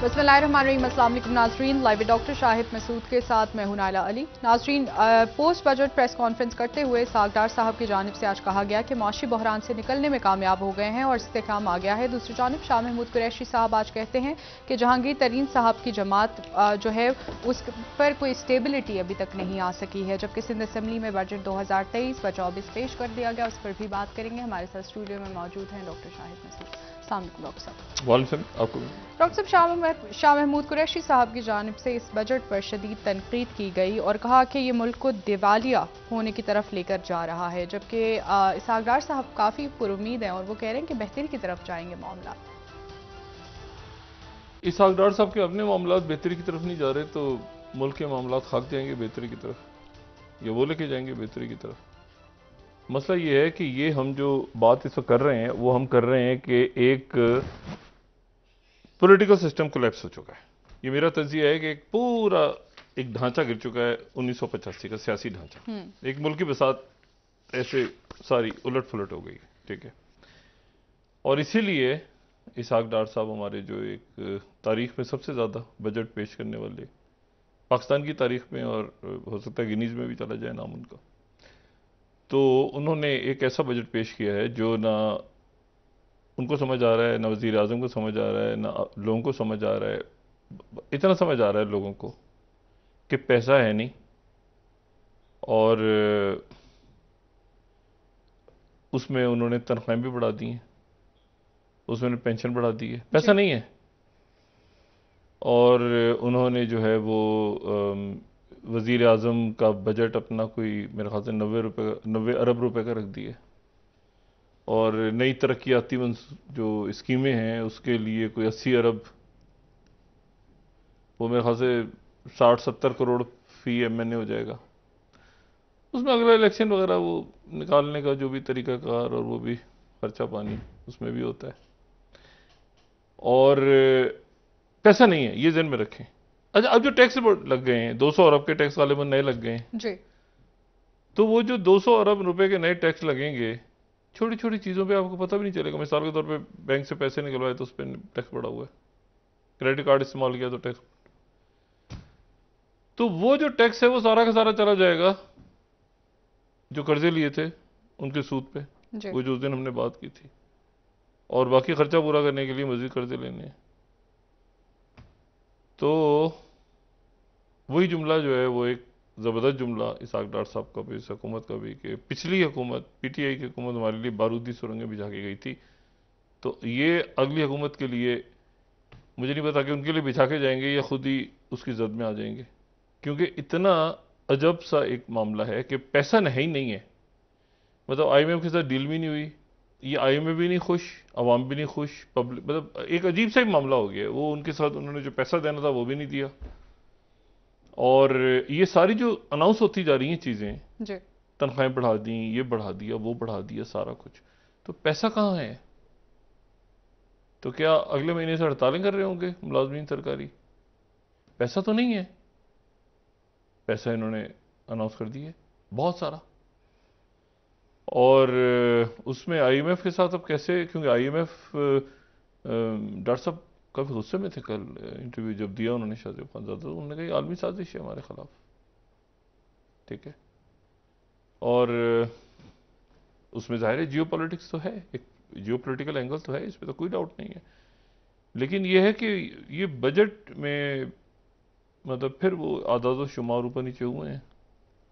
बिस्मिल्लाहिर्रहमानिर्रहीम। अस्सलाम वालेकुम नाज़रीन, लाइव डॉक्टर शाहिद मसूद के साथ मैं हूं नाइला अली। नाज़रीन, पोस्ट बजट प्रेस कॉन्फ्रेंस करते हुए सागदार साहब की जानिब से आज कहा गया कि माशी बहरान से निकलने में कामयाब हो गए हैं और इस्तेहकाम आ गया है। दूसरी जानिब शाह महमूद कुरैशी साहब आज कहते हैं कि जहांगीर तरीन साहब की जमात जो है उस पर कोई स्टेबिलिटी अभी तक नहीं आ सकी है, जबकि सिंध असम्बली में बजट 2023-24 पेश कर दिया गया। उस पर भी बात करेंगे। हमारे साथ स्टूडियो में मौजूद हैं डॉक्टर शाहिद मसूद। अस्सलाम वालेकुम डॉक्टर साहब। वालेकुम आपको। डॉक्टर साहब, शाह महमूद कुरैशी साहब की जानिब से इस बजट पर शदीद तनकीद की गई और कहा कि ये मुल्क को दिवालिया होने की तरफ लेकर जा रहा है, जबकि इसहाकडार साहब काफ़ी पुरुमीद हैं और वो कह रहे हैं कि बेहतरी की तरफ जाएंगे मामला। इसहाक साहब के अपने मामला बेहतरी की तरफ नहीं जा रहे तो मुल्क के मामला खाक जाएंगे बेहतरी की तरफ, या वो लेके जाएंगे बेहतरी की तरफ। मसला ये है कि ये हम जो बात इस वक्त कर रहे हैं वो हम कर रहे हैं कि एक पॉलिटिकल सिस्टम कोलैप्स हो चुका है। ये मेरा तज्जिया है कि एक पूरा एक ढांचा गिर चुका है 1985 का सियासी ढांचा। एक मुल्क की बसात ऐसे सारी उलट फुलट हो गई, ठीक है। और इसीलिए इसहाक डार साहब हमारे जो एक तारीख में सबसे ज़्यादा बजट पेश करने वाले पाकिस्तान की तारीख में, और हो सकता है गिनीज में भी चला जाए नाम उनका, तो उन्होंने एक ऐसा बजट पेश किया है जो ना उनको समझ आ रहा है, ना वज़ीर आज़म को समझ आ रहा है, ना लोगों को समझ आ रहा है। इतना समझ आ रहा है लोगों को कि पैसा है नहीं, और उसमें उन्होंने तनख्वाहें भी बढ़ा दी हैं, उसमें पेंशन बढ़ा दी है, पैसा नहीं है। और उन्होंने जो है वो वज़ीर आज़म का बजट अपना कोई मेरे ख्याल से 90 अरब रुपए का रख दिया, और नई तरक्याती जो स्कीमें हैं उसके लिए कोई 80 अरब, वो मेरे ख्याल से 60-70 करोड़ फी MNA हो जाएगा। उसमें अगला इलेक्शन वगैरह वो निकालने का जो भी तरीकाकार और वो भी खर्चा पानी उसमें भी होता है, और पैसा नहीं है, ये ज़हन में रखें। अच्छा, अब जो टैक्स लग गए हैं 200 अरब के टैक्स वाले नए लग गए हैं जी, तो वो जो 200 अरब रुपए के नए टैक्स लगेंगे, छोटी छोटी चीज़ों पे आपको पता भी नहीं चलेगा। मिसाल के तौर पे बैंक से पैसे निकलवाए तो उस पर टैक्स बढ़ा हुआ है, क्रेडिट कार्ड इस्तेमाल किया तो टैक्स। तो वो जो टैक्स है वो सारा का सारा चला जाएगा जो कर्जे लिए थे उनके सूद पे, वो जो उस दिन हमने बात की थी, और बाकी खर्चा पूरा करने के लिए मजीद कर्जे लेने हैं। तो वही जुमला जो है वो एक ज़बरदस्त जुमला इसहाक डार साहब का भी, इस हुकूमत का भी, कि पिछली हुकूमत PTI की हुकूमत हमारे लिए बारूदी सुरंगें बिछा के गई थी, तो ये अगली हुकूमत के लिए मुझे नहीं पता कि उनके लिए बिछा के जाएंगे या खुद ही उसकी जद में आ जाएंगे, क्योंकि इतना अजब सा एक मामला है कि पैसा ही नहीं है। मतलब IMF के साथ डील भी नहीं हुई, ये IMF भी नहीं खुश, अवाम भी नहीं खुश, पब्लिक, मतलब एक अजीब सा ही मामला हो गया। वो उनके साथ उन्होंने जो पैसा देना था वो भी नहीं दिया, और ये सारी जो अनाउंस होती जा रही हैं चीज़ें, तनख्वाहें बढ़ा दी, ये बढ़ा दिया, वो बढ़ा दिया, सारा कुछ, तो पैसा कहाँ है? तो क्या अगले महीने से हड़तालें कर रहे होंगे मुलाजमीन सरकारी? पैसा तो नहीं है। पैसा इन्होंने अनाउंस कर दिया बहुत सारा, और उसमें IMF के साथ अब कैसे, क्योंकि IMF डॉक्टर साहब काफ़ी गुस्से में थे कल, इंटरव्यू जब दिया उन्होंने शाहजेब खानजादा, तो उन्होंने कहा आलमी साजिश है हमारे खिलाफ, ठीक है। और उसमें जाहिर है जियो पॉलिटिक्स तो है, एक जियो पोलिटिकल एंगल तो है, इस पर तो कोई डाउट नहीं है। लेकिन यह है कि ये बजट में मतलब फिर वो आदाद शुमार ऊपर नीचे हुए हैं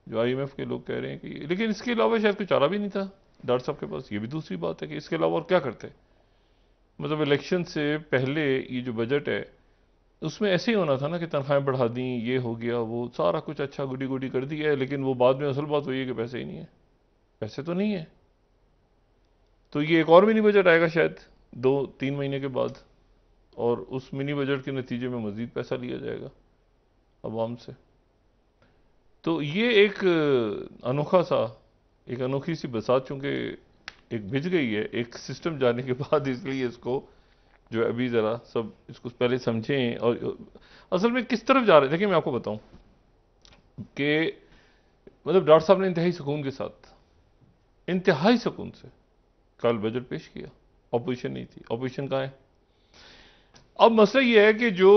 जो IMF के लोग कह रहे हैं कि, लेकिन इसके अलावा शायद कुछ चारा भी नहीं था डॉक्टर साहब के पास। ये भी दूसरी बात है कि इसके अलावा और क्या करते। मतलब इलेक्शन से पहले ये जो बजट है उसमें ऐसे ही होना था ना कि तनख्वाहें बढ़ा दी, ये हो गया, वो सारा कुछ अच्छा गुडी गुडी कर दिया है, लेकिन वो बाद में असल बात वही है कि पैसे ही नहीं है, पैसे तो नहीं है। तो ये एक और मिनी बजट आएगा शायद 2-3 महीने के बाद, और उस मिनी बजट के नतीजे में मजीद पैसा लिया जाएगा अवाम से। तो ये एक अनोखा सा, एक अनोखी सी बसात चूंकि एक भिज गई है एक सिस्टम जाने के बाद, इसलिए इसको जो अभी ज़रा सब इसको पहले समझें और असल में किस तरफ जा रहे हैं। देखिए मैं आपको बताऊं कि मतलब डॉक्टर साहब ने इंतहाई सुकून के साथ, इंतहाई सुकून से कल बजट पेश किया। अपोजिशन नहीं थी। अपोजिशन कहाँ है? अब मसला ये है कि जो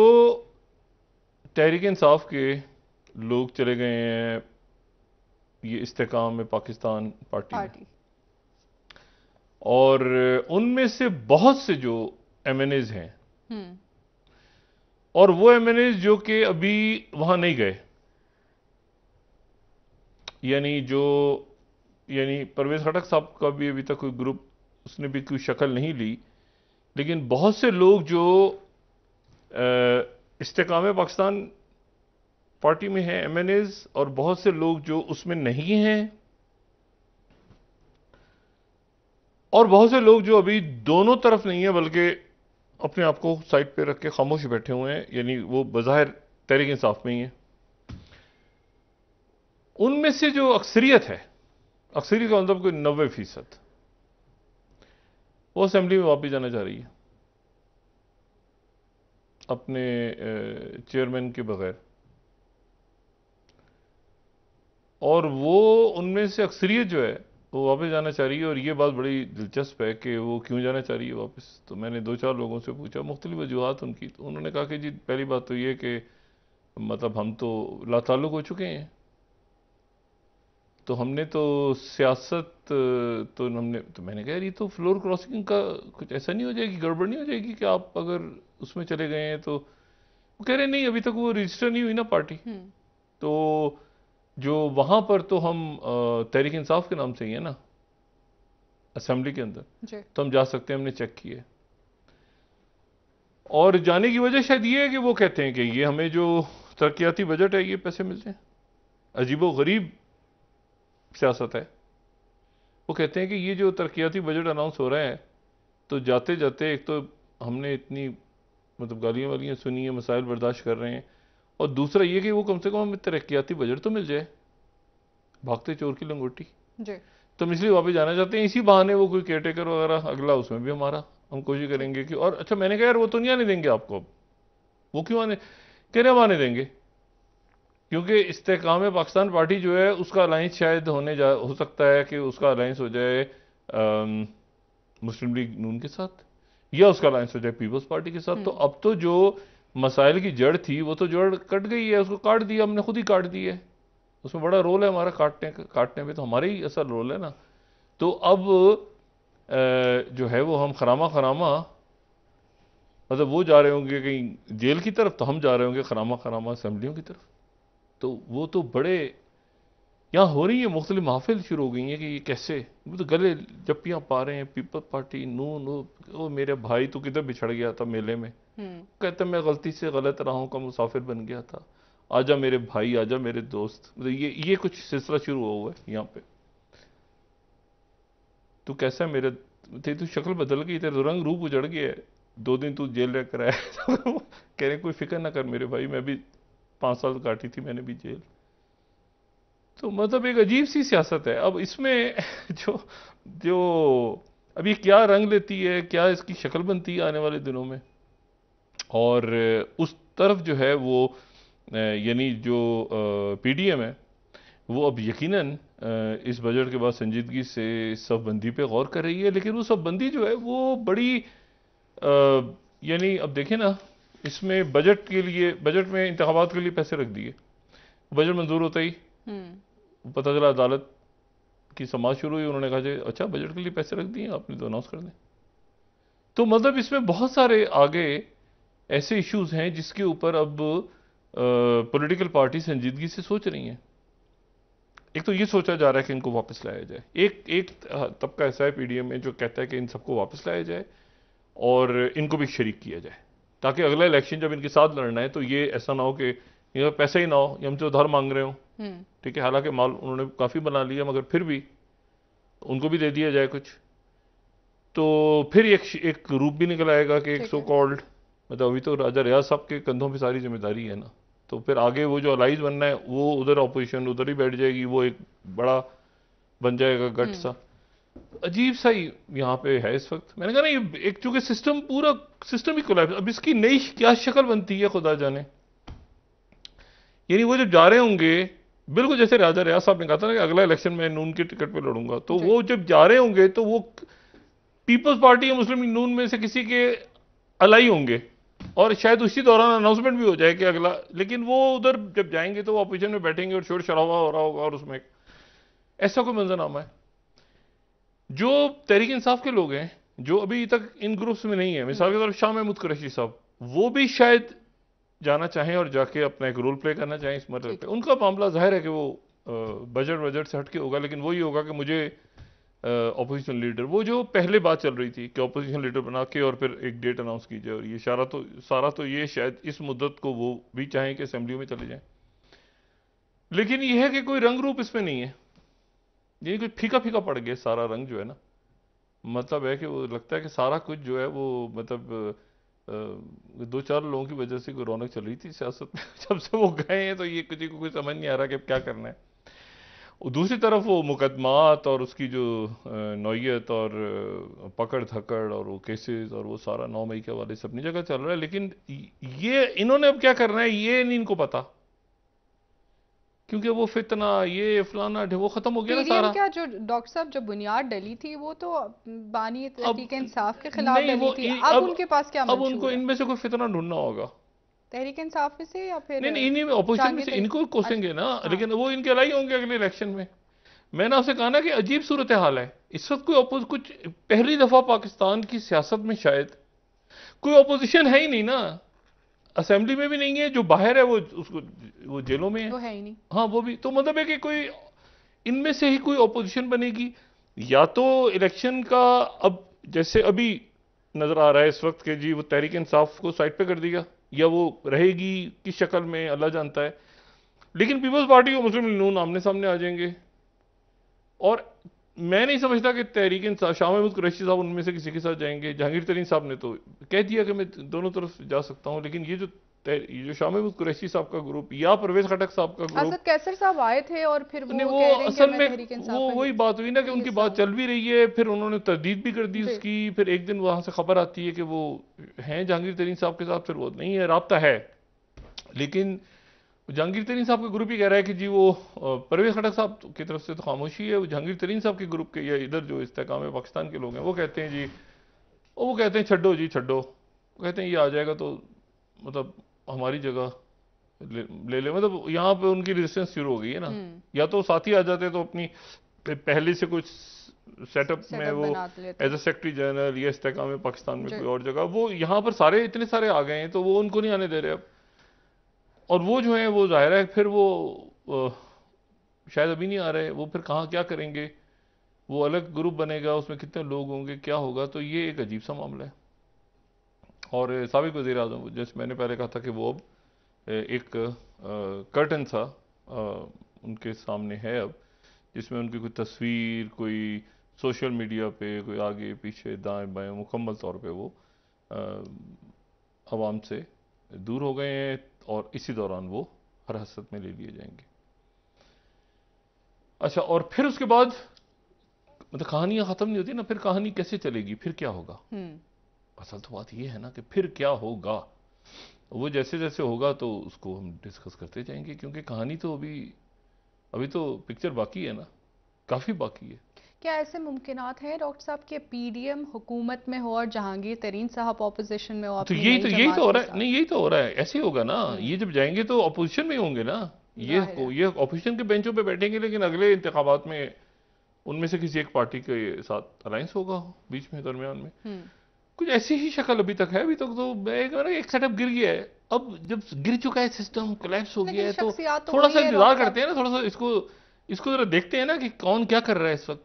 तहरीक इंसाफ के लोग चले गए हैं ये इस्तेकाम में पाकिस्तान पार्टी में, और उनमें से बहुत से जो एमएनएज हैं, और वो एमएनएज जो कि अभी वहां नहीं गए, यानी परवेज खटक साहब का भी अभी तक कोई ग्रुप, उसने भी कोई शक्ल नहीं ली, लेकिन बहुत से लोग जो इस्तेकाम पाकिस्तान पार्टी में हैं एमएनएज, और बहुत से लोग जो उसमें नहीं हैं, और बहुत से लोग जो अभी दोनों तरफ नहीं है बल्कि अपने आप को साइड पे रख के खामोश बैठे हुए हैं, यानी वो बज़ाहिर तहरीक इंसाफ में ही है। उनमें से जो अक्सरियत है, अक्सरियत का मतलब कोई 90%, वो असेंबली में वापस जाना चाह रही है अपने चेयरमैन के बगैर, और वो उनमें से अक्सरियत जो है वो वापस जाना चाह रही है। और ये बात बड़ी दिलचस्प है कि वो क्यों जाना चाह रही है वापस। तो मैंने 2-4 लोगों से पूछा, मुख्तलिफ वजूहात उनकी, तो उन्होंने कहा कि जी पहली बात तो ये कि मतलब हम तो लाताल्लुक हो चुके हैं, तो हमने तो सियासत तो हमने, तो मैंने कहा ये तो फ्लोर क्रॉसिंग का कुछ ऐसा नहीं हो जाएगी, गड़बड़ नहीं हो जाएगी कि आप अगर उसमें चले गए हैं तो? वो कह रहे नहीं, अभी तक वो रजिस्टर नहीं हुई ना पार्टी, तो जो वहां पर तो हम तहरीक इंसाफ के नाम से ही है ना असेंबली के अंदर, तो हम जा सकते हैं, हमने चेक किए। और जाने की वजह शायद ये है कि वो कहते हैं कि ये हमें जो तरक्याती बजट है ये पैसे मिलते हैं। अजीबो गरीब सियासत है। वो कहते हैं कि ये जो तरक्याती बजट अनाउंस हो रहे हैं, तो जाते जाते एक तो हमने इतनी मतलब गालियां वालियां सुनी है, मसाइल बर्दाश्त कर रहे हैं, और दूसरा ये कि वो कम से कम हमें तरक्याती बजट तो मिल जाए, भागते चोर की लंगोटी। तो हम इसलिए वापस जाना चाहते हैं, इसी बहाने वो कोई केयरटेकर वगैरह अगला उसमें भी हमारा हम कोशिश करेंगे कि। और अच्छा मैंने कहा यार वो तो नहीं आने देंगे आपको, अब वो क्यों आने, कह रहे हम आने देंगे, क्योंकि इस्तेकाम पाकिस्तान पार्टी जो है उसका अलायंस शायद हो सकता है कि उसका अलायंस हो जाए मुस्लिम लीग नून के साथ, या उसका अलायंस हो जाए पीपल्स पार्टी के साथ। तो अब तो जो मसाइल की जड़ थी वो तो जड़ कट गई है, उसको काट दिया, हमने खुद ही काट दी है। उसमें बड़ा रोल है हमारा, काटने में तो हमारा ही असल रोल है ना। तो अब जो है वो हम खरामा मतलब वो जा रहे होंगे कहीं जेल की तरफ, तो हम जा रहे होंगे खरामा असेंबलियों की तरफ। तो वो तो बड़े यहाँ हो रही है, मुख्तलिफ महफिल शुरू हो गई हैं कि ये कैसे, वो तो गले जप्पियाँ पा रहे हैं, पीपल पार्टी नून, वो मेरे भाई तो किधर बिछड़ गया था मेले में, कहते मैं गलती से गलत राहों का मुसाफिर बन गया था, आजा मेरे भाई, आजा मेरे दोस्त। मतलब ये कुछ सिलसिला शुरू हुआ है यहाँ पे। तू कैसा मेरे, तेरी तो शक्ल बदल गई, तेरा रंग रूप उजड़ गया है, 2 दिन तू जेल रह कर आया। कह रहे कोई फिक्र ना कर मेरे भाई, मैं भी 5 साल काटी थी मैंने भी जेल। तो मतलब एक अजीब सी सियासत है। अब इसमें जो अभी क्या रंग लेती है, क्या इसकी शक्ल बनती है आने वाले दिनों में, और उस तरफ जो है वो यानी जो पीडीएम है वो अब यकीनन इस बजट के बाद संजीदगी से सफबंदी पे गौर कर रही है। लेकिन वो सफबंदी जो है वो बड़ी यानी अब देखें ना, इसमें बजट में इंतखाबात के लिए पैसे रख दिए, बजट मंजूर होता ही पता चला अदालत की समाज शुरू हुई, उन्होंने कहा अच्छा बजट के लिए पैसे रख दिए आपने तो अनाउंस कर दें। तो मतलब इसमें बहुत सारे आगे ऐसे इश्यूज हैं जिसके ऊपर अब पॉलिटिकल पार्टी संजीदगी से सोच रही हैं। एक तो ये सोचा जा रहा है कि इनको वापस लाया जाए, एक तबका ऐसा है पीडीएम में जो कहता है कि इन सबको वापस लाया जाए और इनको भी शरीक किया जाए, ताकि अगला इलेक्शन जब इनके साथ लड़ना है तो ये ऐसा ना हो कि ये पैसा ही ना हो, ये हमसे उधार मांग रहे हो, ठीक है, हालांकि माल उन्होंने काफी बना लिया मगर फिर भी उनको भी दे दिया जाए कुछ। तो फिर एक रूप भी निकल आएगा कि एक सो कॉल्ड, मतलब अभी तो राजा रियाज साहब के कंधों पे सारी जिम्मेदारी है ना, तो फिर आगे वो जो अलाइज बनना है वो उधर ऑपोजिशन उधर ही बैठ जाएगी, वो एक बड़ा बन जाएगा गट सा। अजीब सा ही यहाँ पे है इस वक्त। मैंने कहा ना ये एक चूंकि सिस्टम पूरा सिस्टम ही कोलैप्स, अब इसकी नई क्या शक्ल बनती है खुदा जाने। यानी वो जब जा रहे होंगे बिल्कुल जैसे राजा रियाज साहब ने कहा था ना कि अगला इलेक्शन में नून की टिकट पे लड़ूंगा, तो वो जब जा रहे होंगे तो वो पीपल्स पार्टी या मुस्लिम लीग नून में से किसी के अलाई होंगे, और शायद उसी दौरान अनाउंसमेंट भी हो जाए कि अगला, लेकिन वो उधर जब जाएंगे तो वो अपोजिशन में बैठेंगे और शोर शराबा हो रहा होगा और उसमें ऐसा कोई मंजरनामा है। जो तहरीक इंसाफ के लोग हैं जो अभी तक इन ग्रुप्स में नहीं है, मिसाल के तौर पर शाह महमूद कुरैशी साहब, वो भी शायद जाना चाहें और जाके अपना एक रोल प्ले करना चाहें इस मसले पे। उनका मामला जाहिर है कि वो बजट से हटके होगा, लेकिन वही होगा कि मुझे ऑपोजिशन लीडर, वो जो पहले बात चल रही थी कि ऑपोजिशन लीडर बना के और फिर एक डेट अनाउंस की जाए, और ये सारा तो ये शायद इस मुद्दत को वो भी चाहें कि असेंबली में चले जाएं। लेकिन ये है कि कोई रंग रूप इसमें नहीं है, ये कुछ फीका फीका पड़ गया सारा रंग जो है ना। मतलब है कि वो लगता है कि सारा कुछ जो है वो मतलब दो चार लोगों की वजह से कोई रौनक चल रही थी सियासत में जब से वो गए हैं तो ये किसी को कुछ समझ नहीं आ रहा कि क्या करना है। और दूसरी तरफ वो मुकदमात और उसकी जो नौयत और पकड़ धकड़ और वो केसेस और वो सारा 9 मई के हवाले से अपनी जगह चल रहा है, लेकिन ये इन्होंने अब क्या करना है ये नहीं इनको पता, क्योंकि वो फितना ये फलाना वो खत्म हो गया ना सारा। क्या जो डॉक्टर साहब जो बुनियाद डली थी वो तो बानी तहरीक इंसाफ के खिलाफ डली थी, अब उनके पास क्या अब उनको इनमें से कोई फितना ढूंढना होगा, तहरीक इंसाफ में से या फिर नहीं इन्हीं में ऑपोजिशन में से इनको कोसेंगे ना। लेकिन वो इनके लाई होंगे अगले इलेक्शन में। मैंने आपसे कहा ना कि अजीब सूरत हाल है इस वक्त। कोई कुछ पहली दफा पाकिस्तान की सियासत में शायद कोई ऑपोजिशन है ही नहीं ना, असेंबली में भी नहीं है, जो बाहर है वो जेलों में है, वो है ही नहीं। हाँ वो भी, तो मतलब है कि कोई इनमें से ही कोई ऑपोजिशन बनेगी, या तो इलेक्शन का अब जैसे अभी नजर आ रहा है इस वक्त के जी वो तहरीक इंसाफ को साइड पे कर दिया, या वो रहेगी किस शक्ल में अल्लाह जानता है। लेकिन पीपल्स पार्टी और मुस्लिम लीग नून आमने सामने आ जाएंगे, और मैं नहीं समझता कि तहरीक इंसाफ शाह महमूद कुरैशी साहब उनमें से किसी के साथ जाएंगे। जहांगीर तरीन साहब ने तो कह दिया कि मैं दोनों तरफ जा सकता हूं, लेकिन ये जो शाह महमूद कुरैशी साहब का ग्रुप या परवेज खटक साहब का ग्रुप, असद कैसर साहब आए थे और फिर वो असल में वो वही बात हुई ना कि उनकी बात चल भी रही है, फिर उन्होंने तरदीद भी कर दी उसकी, फिर एक दिन वहां से खबर आती है कि वो हैं जहांगीर तरीन साहब के साथ, फिर वो नहीं है, राब्ता है। लेकिन जहांगीर तरीन साहब का ग्रुप ही कह रहा है कि जी वो परवेज खटक साहब की तरफ से तो खामोशी है, वो जहांगीर तरीन साहब के ग्रुप के या इधर जो इस्तेकाम है पाकिस्तान के लोग हैं वो कहते हैं जी, वो कहते हैं छड्डो जी छड्डो, वो कहते हैं ये आ जाएगा तो मतलब हमारी जगह ले मतलब यहाँ पे उनकी रेजिस्टेंस शुरू हो गई है ना। या तो साथी आ जाते तो अपनी पहले से कुछ सेटअप में वो एज ए सेक्रेटरी जनरल या इस्तेकाम पाकिस्तान में कोई और जगह, वो यहाँ पर सारे इतने सारे आ गए हैं तो वो उनको नहीं आने दे रहे अब। और वो जो है वो जाहिर है फिर वो शायद अभी नहीं आ रहे, वो फिर कहाँ क्या करेंगे, वो अलग ग्रुप बनेगा, उसमें कितने लोग होंगे क्या होगा, तो ये एक अजीब सा मामला है। और साबिक वज़ीर आज़म जैसे मैंने पहले कहा था कि वो अब एक कर्टन सा उनके सामने है अब, जिसमें उनकी कोई तस्वीर कोई सोशल मीडिया पे कोई आगे पीछे दाएं बाएं मुकम्मल तौर पे वो आवाम से दूर हो गए हैं, और इसी दौरान वो हिरासत में ले लिए जाएंगे। अच्छा, और फिर उसके बाद मतलब कहानियां खत्म नहीं होती ना, फिर कहानी कैसे चलेगी, फिर क्या होगा। असल तो बात ये है ना कि फिर क्या होगा, वो जैसे जैसे होगा तो उसको हम डिस्कस करते जाएंगे, क्योंकि कहानी तो अभी तो पिक्चर बाकी है ना, काफी बाकी है। क्या ऐसे मुमकिनात हैं डॉक्टर साहब के पीडीएम हुकूमत में हो और जहांगीर तरीन साहब ऑपोजिशन में हो? तो यही तो हो रहा है, नहीं यही तो हो रहा है, ऐसे ही होगा ना। ये जब जाएंगे तो ऑपोजिशन में होंगे ना, ये ऑपोजिशन के बेंचों पे बैठेंगे, लेकिन अगले इंतखाबात में उनमें से किसी एक पार्टी के साथ अलायंस होगा बीच में दरमियान में। कुछ ऐसी ही शक्ल अभी तक है। अभी तक तो एक सेटअप गिर गया है, अब जब गिर चुका है सिस्टम, कोलैप्स हो गया है, तो थोड़ा सा इंतजार करते हैं ना, थोड़ा सा इसको जरा देखते हैं ना कि कौन क्या कर रहा है इस वक्त।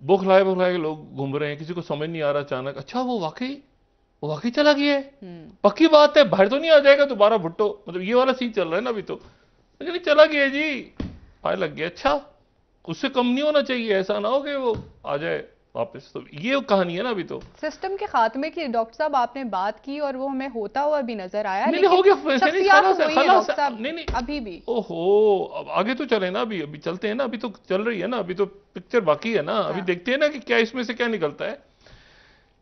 बौखलाए के लोग घूम रहे हैं, किसी को समझ नहीं आ रहा अचानक, अच्छा वो वाकई चला गया है, पक्की बात है, बाहर तो नहीं आ जाएगा दोबारा भुट्टो, मतलब ये वाला सीन चल रहा है ना अभी तो, लेकिन चला गया जी, आए लग गया, अच्छा उससे कम नहीं होना चाहिए, ऐसा ना हो कि वो आ जाए वापस। तो ये कहानी है ना अभी तो सिस्टम के खात्मे की डॉक्टर साहब आपने बात की और वो हमें होता हुआ भी नजर आया। नहीं हो गया, नहीं अभी भी ओहो, अब आगे तो चले ना, अभी चलते हैं ना, अभी तो चल रही है ना, अभी तो पिक्चर बाकी है ना, अभी देखते हैं ना कि क्या इसमें से क्या निकलता है।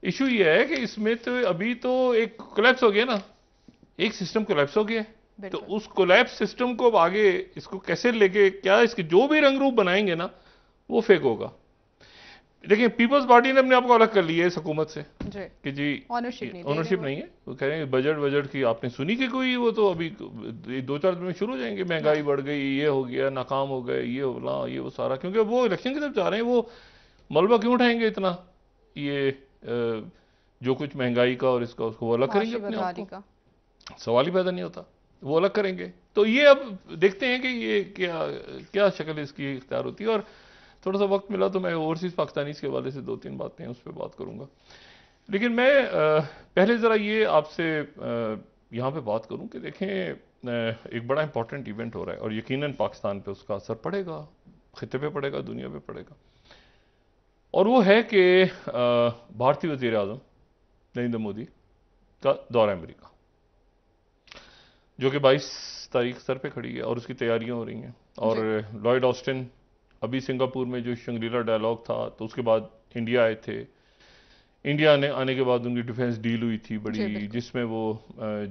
इशू ये है कि इसमें तो अभी तो एक कोलैप्स हो गया ना, एक सिस्टम कोलैप्स हो गया, तो उस कोलैप्स सिस्टम को आगे इसको कैसे लेके क्या इसके जो भी रंग रूप बनाएंगे ना वो फेक होगा। देखिए पीपल्स पार्टी ने अपने आप को अलग कर लिया है इस हुकूमत से जी कि जी ऑनरशिप नहीं है। वो कह रहे हैं बजट की आपने सुनी कि कोई, वो तो अभी 2-4 दिन में शुरू हो जाएंगे, महंगाई बढ़ गई, ये हो गया, नाकाम हो गए, ये हो ये वो सारा, क्योंकि वो इलेक्शन की तरफ जा रहे हैं। वो मलबा क्यों उठाएंगे इतना, ये जो कुछ महंगाई का और इसका, उसको वो अलग करेंगे अपने आप को, सवाल ही पैदा नहीं होता, वो अलग करेंगे। तो ये अब देखते हैं कि ये क्या क्या शक्ल इसकी इख्तियार होती है। और थोड़ा सा वक्त मिला तो मैं ओवरसीज पाकिस्तानीज के हवाले से 2-3 बातें उस पर बात करूंगा। लेकिन मैं पहले ज़रा ये आपसे यहाँ पे बात करूं कि देखें एक बड़ा इंपॉर्टेंट इवेंट हो रहा है और यकीनन पाकिस्तान पे उसका असर पड़ेगा, खिते पे पड़ेगा, दुनिया पे पड़ेगा। और वो है कि भारतीय वज़ीर आज़म नरेंद्र मोदी का दौरा अमेरिका, जो कि 22 तारीख सर पे खड़ी है और उसकी तैयारियां हो रही हैं। और लॉयड ऑस्टिन अभी सिंगापुर में जो शंग्रीला डायलॉग था, तो उसके बाद इंडिया आए थे। इंडिया आने के बाद उनकी डिफेंस डील हुई थी बड़ी, जिसमें वो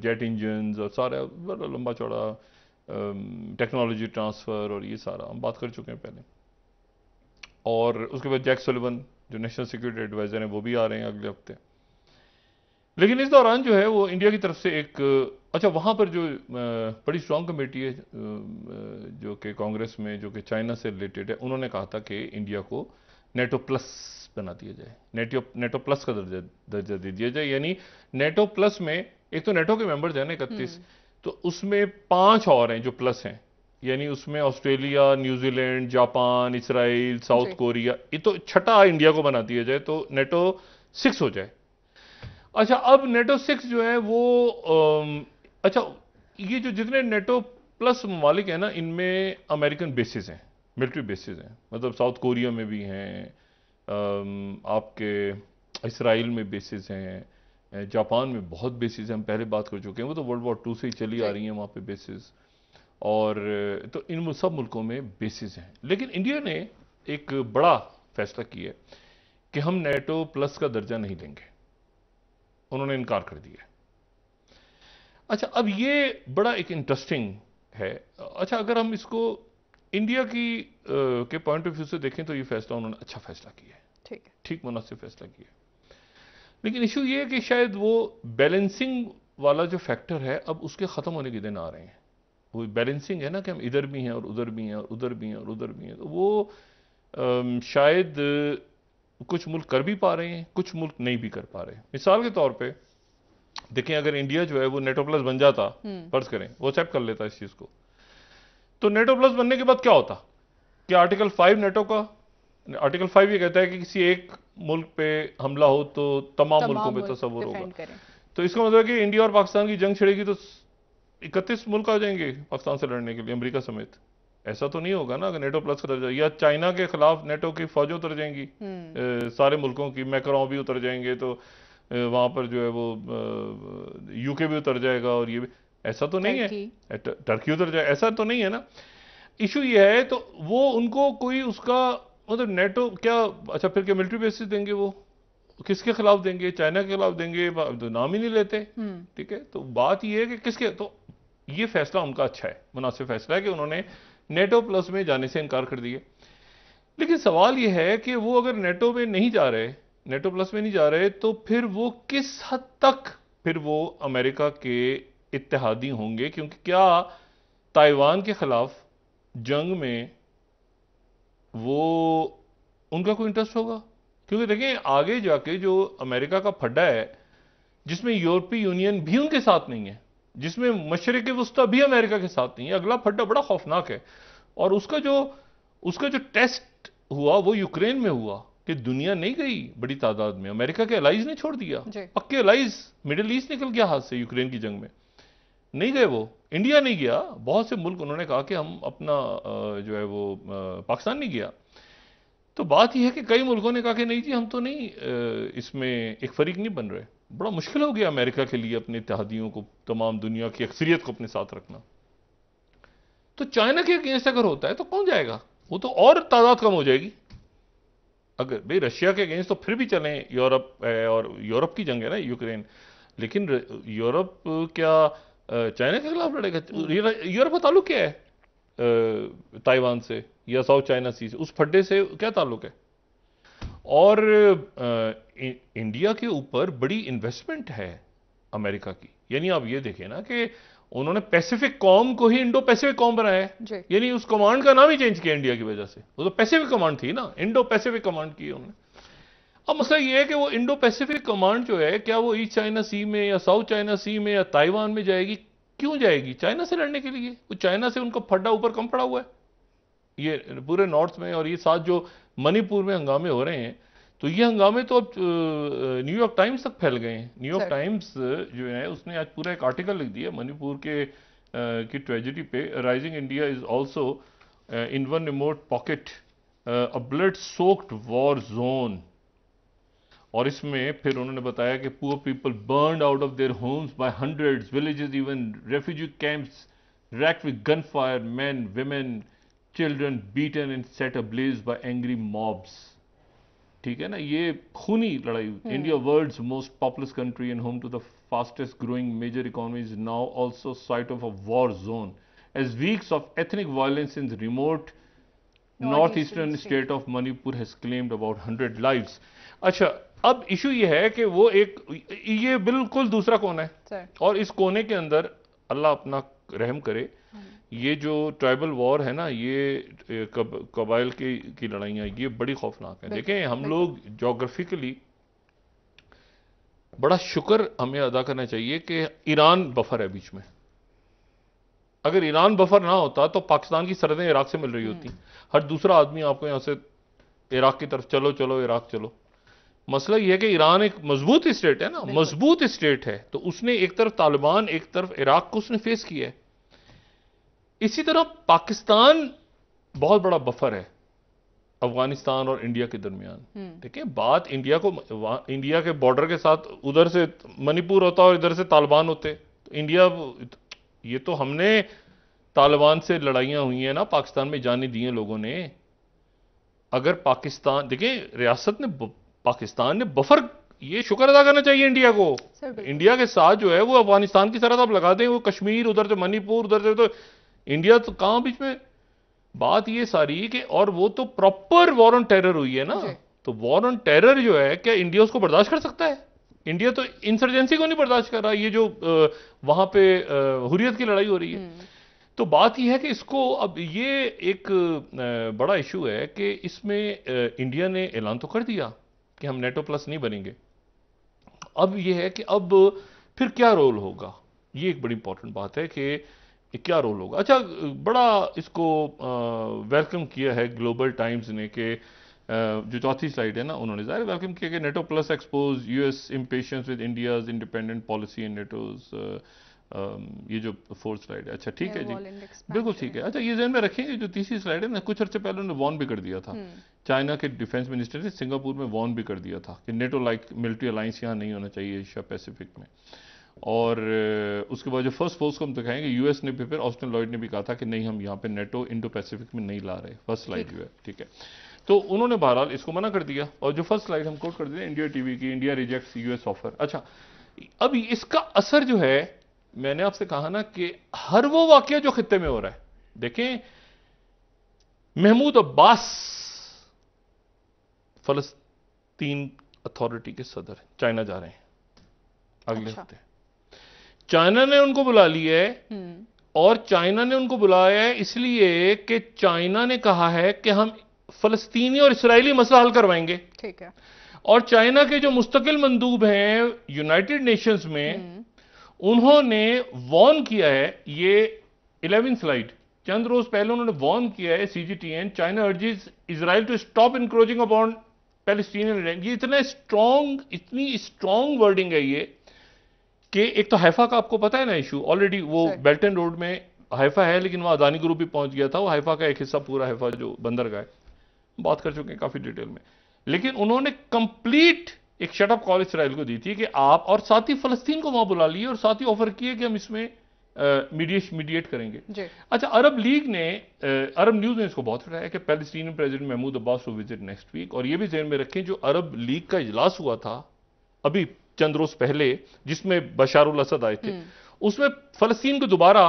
जेट इंजन्स और सारा बड़ा लंबा चौड़ा टेक्नोलॉजी ट्रांसफ़र और ये सारा हम बात कर चुके हैं पहले। और उसके बाद जैक सुलिवन जो नेशनल सिक्योरिटी एडवाइज़र हैं वो भी आ रहे हैं अगले हफ्ते। लेकिन इस दौरान जो है वो इंडिया की तरफ से एक अच्छा, वहाँ पर जो बड़ी स्ट्रॉन्ग कमेटी है जो कि कांग्रेस में, जो कि चाइना से रिलेटेड है, उन्होंने कहा था कि इंडिया को नेटो प्लस बना दिया जाए, नेटो प्लस का दर्जा दे दिया जाए। यानी नेटो प्लस में एक तो नेटो के मेंबर्स हैं ना 31, तो उसमें 5 और हैं जो प्लस हैं, यानी उसमें Australia, New Zealand, Japan, Israel, south Korea, ये तो छठा इंडिया को बना दिया जाए तो नेटो 6 हो जाए। अच्छा, अब नेटो 6 जो है वो अच्छा, ये जो जितने नेटो प्लस ममालिक हैं ना, इनमें अमेरिकन बेसिस हैं, मिलिट्री बेसिस हैं, मतलब साउथ कोरिया में भी हैं, आपके इसराइल में बेसिस हैं, जापान में बहुत बेसिस हैं, हम पहले बात कर चुके हैं, वो तो वर्ल्ड वॉर 2 से ही चली आ रही हैं वहाँ पे बेसिस। और तो इन सब मुल्कों में बेसिस हैं। लेकिन इंडिया ने एक बड़ा फैसला किया कि हम नेटो प्लस का दर्जा नहीं लेंगे, उन्होंने इनकार कर दिया। अच्छा, अब ये बड़ा एक इंटरेस्टिंग है। अच्छा, अगर हम इसको इंडिया के पॉइंट ऑफ व्यू से देखें तो ये फैसला उन्होंने अच्छा फैसला किया है, ठीक मुनासिब फैसला किया। लेकिन इशू ये है कि शायद वो बैलेंसिंग वाला जो फैक्टर है, अब उसके ख़त्म होने के दिन आ रहे हैं। वो बैलेंसिंग है ना कि हम इधर भी हैं और उधर भी हैं और उधर भी हैं और उधर भी हैं, तो वो शायद कुछ मुल्क कर भी पा रहे हैं, कुछ मुल्क नहीं भी कर पा रहे। मिसाल के तौर पे देखें, अगर इंडिया जो है वो नेटो प्लस बन जाता, फर्ज करें वो एक्सेप्ट कर लेता इस चीज को, तो नेटो प्लस बनने के बाद क्या होता कि आर्टिकल 5 नेटो का, आर्टिकल 5 ये कहता है कि किसी एक मुल्क पे हमला हो तो तमाम मुल्कों पे तस्वुर होगा। तो इसका मतलब है कि इंडिया और पाकिस्तान की जंग छिड़ेगी तो 31 मुल्क आ जाएंगे पाकिस्तान से लड़ने के लिए, अमेरिका समेत। ऐसा तो नहीं होगा ना अगर नेटो प्लस का दर्जा, या चाइना के खिलाफ नेटो की फौजें उतर जाएंगी सारे मुल्कों की, मैक्रों भी उतर जाएंगे, तो वहां पर जो है वो यूके भी उतर जाएगा, और ये भी, ऐसा तो नहीं है, टर्की उतर जाए, ऐसा तो नहीं है ना। इशू ये है, तो वो उनको कोई उसका मतलब नेटो क्या, अच्छा फिर क्या मिलिट्री बेसिस देंगे, वो किसके खिलाफ देंगे, चाइना के खिलाफ देंगे, तो नाम ही नहीं लेते। ठीक है, तो बात ये है कि किसके, तो ये फैसला उनका अच्छा है, मुनासिब फैसला है कि उन्होंने नेटो प्लस में जाने से इनकार कर दिया। लेकिन सवाल यह है कि वो अगर नेटो में नहीं जा रहे, नेटो प्लस में नहीं जा रहे, तो फिर वो किस हद तक फिर वो अमेरिका के इत्तेहादी होंगे, क्योंकि क्या ताइवान के खिलाफ जंग में वो उनका कोई इंटरेस्ट होगा? क्योंकि देखें आगे जाके जो अमेरिका का फड्डा है, जिसमें यूरोपीय यूनियन भी उनके साथ नहीं है, जिसमें मशरिक वस्ता भी अमेरिका के साथ नहीं है, अगला फड्डा बड़ा खौफनाक है। और उसका जो टेस्ट हुआ वो यूक्रेन में हुआ कि दुनिया नहीं गई बड़ी तादाद में, अमेरिका के अलाइज ने छोड़ दिया, पक्के अलाइज, मिडिल ईस्ट निकल गया हाथ से, यूक्रेन की जंग में नहीं गए वो, इंडिया नहीं गया, बहुत से मुल्क उन्होंने कहा कि हम अपना जो है वो पाकिस्तान नहीं गया। तो बात यह है कि कई मुल्कों ने कहा कि नहीं जी हम तो नहीं इसमें एक फरीक नहीं बन रहे। बड़ा मुश्किल हो गया अमेरिका के लिए अपने इत्तेहादियों को, तमाम दुनिया की अक्सरियत को अपने साथ रखना। तो चाइना के अगेंस्ट अगर होता है तो कौन जाएगा, वो तो और तादाद कम हो जाएगी। अगर भाई रशिया के अगेंस्ट तो फिर भी चलें, यूरोप और यूरोप की जंग है ना यूक्रेन, लेकिन यूरोप क्या चाइना के खिलाफ लड़ेगा? यूरोप का ताल्लुक क्या है ताइवान से या साउथ चाइना सी से, उस फड्डे से क्या ताल्लुक है? और इंडिया के ऊपर बड़ी इन्वेस्टमेंट है अमेरिका की। यानी आप ये देखें ना कि उन्होंने पैसिफिक कॉम को ही इंडो पैसिफिक कॉम बनाया है, यानी उस कमांड का नाम ही चेंज किया इंडिया की वजह से। वो तो पैसिफिक कमांड थी ना, इंडो पैसिफिक कमांड की उन्होंने। अब मसला ये है कि वो इंडो पैसिफिक कमांड जो है, क्या वो ईस्ट चाइना सी में या साउथ चाइना सी में या ताइवान में जाएगी? क्यों जाएगी? चाइना से लड़ने के लिए। वो चाइना से उनका फड्डा ऊपर कम पड़ा हुआ है ये पूरे नॉर्थ में। और ये साथ जो मणिपुर में हंगामे हो रहे हैं, तो ये हंगामे तो अब न्यूयॉर्क टाइम्स तक फैल गए हैं। न्यूयॉर्क टाइम्स जो है उसने आज पूरा एक आर्टिकल लिख दिया मणिपुर के की ट्रेजेडी पे। Rising India is also in one remote pocket a blood soaked war zone. और इसमें फिर उन्होंने बताया कि poor people burned out of their homes by hundreds, villages even refugee camps racked with gun fire, men women children beaten and set ablaze by angry mobs. ठीक है ना, ये खूनी लड़ाई। India world's most populous country and home to the fastest growing major economy is now also site of a war zone as weeks of ethnic violence in remote north eastern state of Manipur has claimed about 100 lives. अच्छा, अब issue ये है कि वो ये बिल्कुल दूसरा कोना है, और इस कोने के अंदर अल्लाह अपना रहम करे, ये जो ट्राइबल वॉर है ना, ये कबाइल की लड़ाइयाँ, ये बड़ी खौफनाक है। देखें, हम लोग जोग्राफिकली बड़ा शुक्र हमें अदा करना चाहिए कि ईरान बफर है बीच में। अगर ईरान बफर ना होता तो पाकिस्तान की सरहदें इराक से मिल रही होती। हर दूसरा आदमी आपको यहां से इराक की तरफ चलो चलो इराक चलो। मसला यह है कि ईरान एक मजबूत स्टेट है ना, मजबूत स्टेट है, तो उसने एक तरफ तालिबान एक तरफ इराक को उसने फेस किया है। इसी तरह पाकिस्तान बहुत बड़ा बफर है अफगानिस्तान और इंडिया के दरमियान। ठीक है, बात इंडिया के बॉर्डर के साथ उधर से मणिपुर होता और इधर से तालिबान होते, तो इंडिया, ये तो हमने तालिबान से लड़ाइयां हुई हैं ना, पाकिस्तान में जाने दिए लोगों ने। अगर पाकिस्तान, देखिए रियासत ने, पाकिस्तान ने बफर, ये शुक्र अदा करना चाहिए इंडिया को। इंडिया के साथ जो है वो अफगानिस्तान की सरहद आप लगा दें, वो कश्मीर उधर से मणिपुर उधर से, तो इंडिया तो कहां बीच में। बात ये सारी कि, और वो तो प्रॉपर वॉर ऑन टेरर हुई है ना, तो वॉर ऑन टेरर जो है, क्या इंडिया उसको बर्दाश्त कर सकता है? इंडिया तो इंसर्जेंसी को नहीं बर्दाश्त कर रहा, ये जो वहां पे हुर्रियत की लड़ाई हो रही है। तो बात यह है कि इसको, अब ये एक बड़ा इशू है कि इसमें इंडिया ने ऐलान तो कर दिया कि हम नेटो प्लस नहीं बनेंगे। अब यह है कि अब फिर क्या रोल होगा, ये एक बड़ी इंपॉर्टेंट बात है कि क्या रोल होगा। अच्छा, बड़ा इसको वेलकम किया है ग्लोबल टाइम्स ने कि जो चौथी स्लाइड है ना, उन्होंने ज़ाहिर वेलकम किया कि NATO plus expose US impatience with India's independent policy in NATO's. ये जो फोर्थ स्लाइड है, अच्छा ठीक है जी, बिल्कुल ठीक है। अच्छा, ये ध्यान में रखेंगे, जो तीसरी स्लाइड है ना, कुछ अर्से पहले उन्होंने वॉर्न भी कर दिया था, चाइना के डिफेंस मिनिस्टर ने सिंगापुर में वॉर्न भी कर दिया था कि नेटो लाइक मिलिट्री अलायंस यहाँ नहीं होना चाहिए एशिया पैसिफिक में। और उसके बाद जो फर्स्ट फोर्स को हम दिखाएंगे, यूएस ने भी, फिर ऑस्टिन लॉयड ने भी कहा था कि नहीं, हम यहाँ पे नेटो इंडो पैसिफिक में नहीं ला रहे। फर्स्ट स्लाइड जो है, ठीक है, तो उन्होंने बहरहाल इसको मना कर दिया। और जो फर्स्ट स्लाइड हम कोट कर दिया इंडिया टीवी की, इंडिया रिजेक्ट्स यूएस ऑफर। अच्छा, अब इसका असर जो है, मैंने आपसे कहा ना कि हर वो वाकया जो खित्ते में हो रहा है, देखें महमूद अब्बास फलस्तीन अथॉरिटी के सदर चाइना जा रहे हैं अगले हफ्ते। चाइना ने उनको बुला लिया है, और चाइना ने उनको बुलाया है इसलिए कि चाइना ने कहा है कि हम फलस्तीनी और इस्राएली मसला हल करवाएंगे। ठीक है, और चाइना के जो मुस्तकिल मंदूब हैं यूनाइटेड नेशंस में, उन्होंने वॉर्न किया है, ये 11 स्लाइड, चंद रोज पहले उन्होंने वॉर्न किया है, CGTN, China urges Israel to stop encroaching upon Palestinian land. ये इतना स्ट्रॉन्ग, इतनी स्ट्रॉन्ग वर्डिंग है ये कि एक तो हैफा का आपको पता है ना इशू, ऑलरेडी वो बेल्ट एंड रोड में हैफा है, लेकिन वहां अदानी ग्रुप भी पहुंच गया था। वो हैफा का एक हिस्सा पूरा हैफा जो बंदरगाह है, बात कर चुके हैं काफी डिटेल में, लेकिन उन्होंने कंप्लीट एक शटअप कॉल इसराइल को दी थी कि आप, और साथ ही फलस्तीन को वहां बुला लिए, और साथ ही ऑफर किए कि हम इसमें मीडिएट करेंगे। अच्छा, अरब लीग ने, अरब न्यूज ने इसको बहुत उठाया कि Palestinian president Mahmoud Abbas to visit next week. और ये भी ध्यान में रखें, जो अरब लीग का इजलास हुआ था अभी चंद रोज पहले, जिसमें बशारुल असद आए थे, उसमें फलस्तीन को दोबारा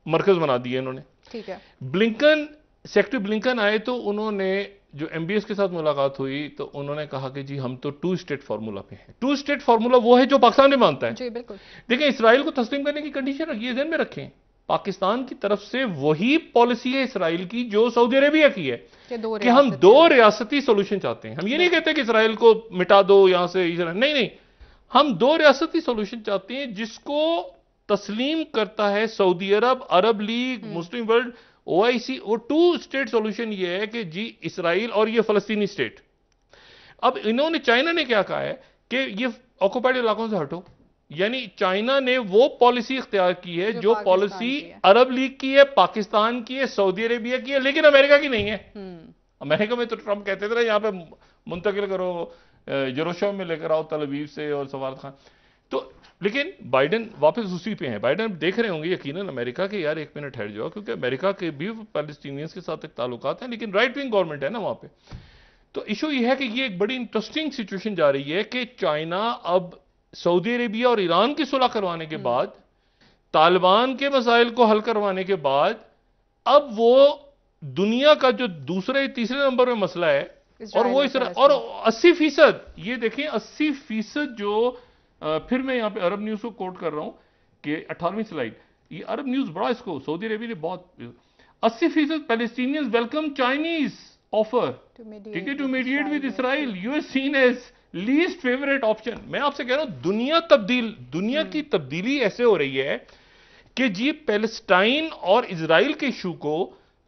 मरकज बना दिया इन्होंने। ठीक है, ब्लिंकन, सेक्रेटरी ब्लिंकन आए तो उन्होंने जो MBS के साथ मुलाकात हुई तो उन्होंने कहा कि जी हम तो 2 स्टेट फार्मूला पे हैं। 2 स्टेट फार्मूला वो है जो पाकिस्तान भी मानता है। जी बिल्कुल। देखिए, इसराइल को तस्लीम करने की कंडीशन रखिए, ध्यान में रखें, पाकिस्तान की तरफ से वही पॉलिसी है इसराइल की जो सऊदी अरेबिया की है कि हम 2 रियासती सोल्यूशन चाहते हैं। हम ये नहीं कहते कि इसराइल को मिटा दो यहां से, नहीं नहीं, हम 2 रियासती सोल्यूशन चाहते हैं जिसको तस्लीम करता है सऊदी अरब, अरब लीग, मुस्लिम वर्ल्ड, OIC। वो 2 स्टेट सोल्यूशन ये है कि जी इसराइल और ये फलस्तीनी स्टेट। अब इन्होंने, चाइना ने क्या कहा है कि ये ऑक्युपाइड इलाकों से हटो, यानी चाइना ने वो पॉलिसी इख्तियार की है जो पॉलिसी अरब लीग की है, पाकिस्तान की है, सऊदी अरेबिया की है, लेकिन अमेरिका की नहीं है। अमेरिका में तो ट्रंप कहते थे ना यहां पे मुंतकिल करो, यरूशलेम में लेकर आओ, तल अवीव से और सफारत खान। तो लेकिन बाइडेन वापस उसी पे हैं। बाइडेन देख रहे होंगे यकीनन अमेरिका के, यार एक मिनट ठहर जाओ, क्योंकि अमेरिका के भी पैलेस्टीनियंस के साथ एक ताल्लुकात हैं, लेकिन राइट विंग गवर्नमेंट है ना वहां पे। तो इशू यह है कि ये एक बड़ी इंटरेस्टिंग सिचुएशन जा रही है कि चाइना अब सऊदी अरेबिया और ईरान की सुलह करवाने के बाद, तालिबान के मसाइल को हल करवाने के बाद, अब वो दुनिया का जो दूसरे तीसरे नंबर में मसला है और वो और 80%, ये देखें 80% जो फिर मैं यहां पे अरब न्यूज को कोट कर रहा हूं कि 18वीं स्लाइड, ये अरब न्यूज बड़ा इसको, सऊदी अरेबिया ने बहुत, 80% पैलेस्टीनियंस वेलकम चाइनीज ऑफर, ठीक है, to mediate with Israel, US seen as least favourite option. मैं आपसे कह रहा हूं दुनिया की तब्दीली ऐसे हो रही है कि जी पैलेस्टाइन और इजराइल के इशू को